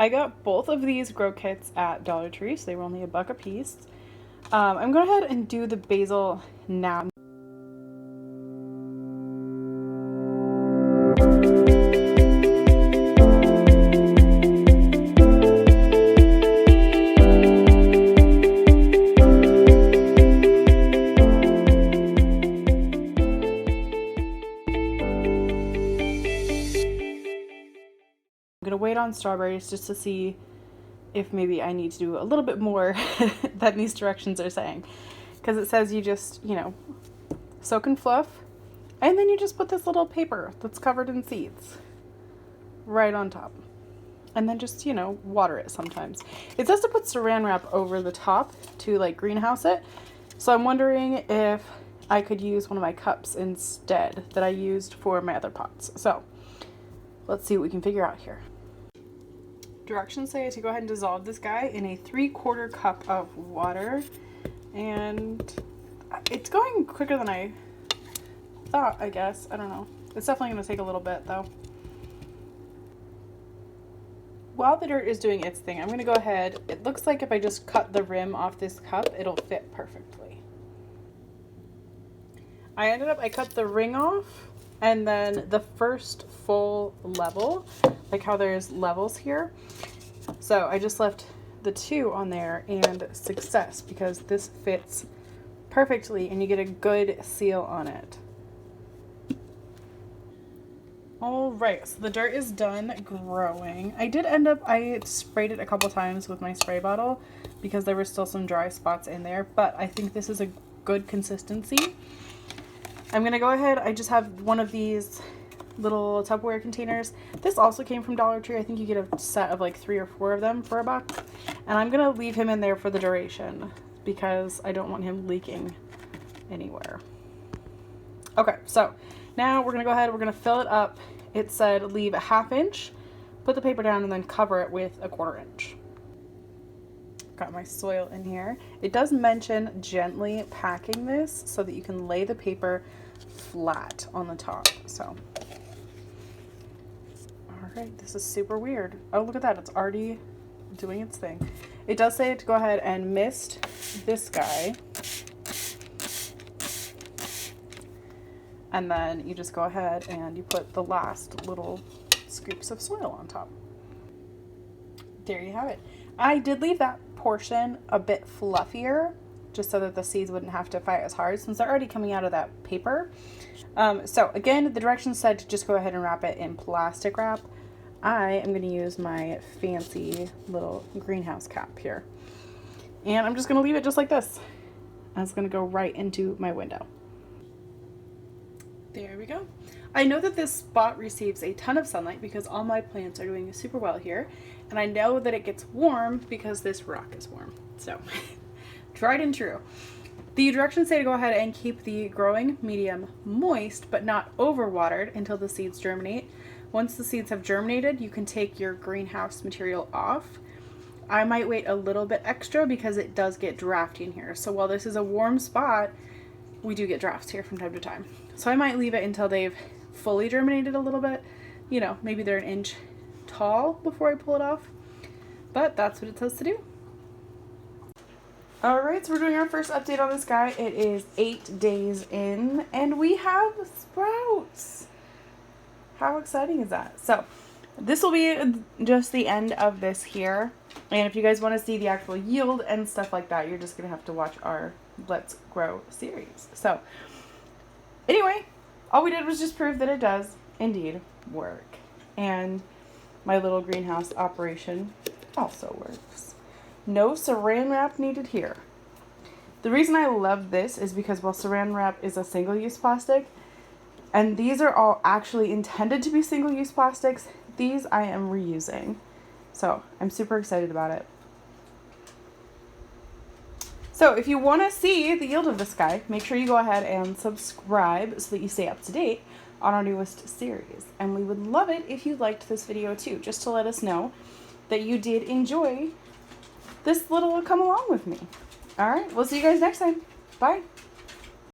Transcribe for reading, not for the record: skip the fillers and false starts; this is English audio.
I got both of these grow kits at Dollar Tree, so they were only $1 a piece. I'm going to go ahead and do the basil now. I'm gonna wait on strawberries just to see if maybe I need to do a little bit more than these directions are saying, because it says you just, you know, soak and fluff, and then you just put this little paper that's covered in seeds right on top, and then just, you know, water it sometimes. It says to put saran wrap over the top to like greenhouse it, so I'm wondering if I could use one of my cups instead that I used for my other pots. So let's see what we can figure out here. Directions say to go ahead and dissolve this guy in a 3/4 cup of water, and it's going quicker than I thought, I guess. I don't know. It's definitely going to take a little bit though. While the dirt is doing its thing, I'm going to go ahead. It looks like if I just cut the rim off this cup, it'll fit perfectly. I cut the ring off, and then the first full level, like how there's levels here. So I just left the 2 on there, and success, because this fits perfectly and you get a good seal on it. All right, so the dirt is done growing. I sprayed it a couple times with my spray bottle because there were still some dry spots in there, but I think this is a good consistency. I'm gonna go ahead, I just have one of these little Tupperware containers. This also came from Dollar Tree. I think you get a set of like 3 or 4 of them for $1. And I'm gonna leave him in there for the duration because I don't want him leaking anywhere. Okay, so now we're gonna go ahead, we're gonna fill it up. It said leave a 1/2 inch, put the paper down, and then cover it with a 1/4 inch. Got my soil in here. It does mention gently packing this so that you can lay the paper flat on the top. So, all right, this is super weird. Oh, look at that. It's already doing its thing. It does say to go ahead and mist this guy. And then you just go ahead and you put the last little scoops of soil on top. There you have it. I did leave that portion a bit fluffier just so that the seeds wouldn't have to fight as hard since they're already coming out of that paper. So again, the directions said to just go ahead and wrap it in plastic wrap. I am going to use my fancy little greenhouse cap here. And I'm just going to leave it just like this. And it's going to go right into my window. There we go. I know that this spot receives a ton of sunlight because all my plants are doing super well here. And I know that it gets warm because this rock is warm. So, tried and true. The directions say to go ahead and keep the growing medium moist, but not overwatered until the seeds germinate. Once the seeds have germinated, you can take your greenhouse material off. I might wait a little bit extra because it does get drafty in here. So while this is a warm spot, we do get drafts here from time to time. So I might leave it until they've fully germinated a little bit. You know, maybe they're 1 inch tall before I pull it off. But that's what it says to do. Alright, so we're doing our first update on this guy. It is 8 days in, and we have sprouts. How exciting is that? So, this will be just the end of this here. And if you guys want to see the actual yield and stuff like that, you're just going to have to watch our Let's Grow series. So, anyway, all we did was just prove that it does indeed work. And my little greenhouse operation also works. No saran wrap needed here. The reason I love this is because while saran wrap is a single-use plastic, and these are all actually intended to be single-use plastics, these I am reusing. So I'm super excited about it. So if you want to see the yield of this guy, make sure you go ahead and subscribe so that you stay up to date on our newest series. And we would love it if you liked this video too, just to let us know that you did enjoy this little come along with me. All right, we'll see you guys next time. Bye.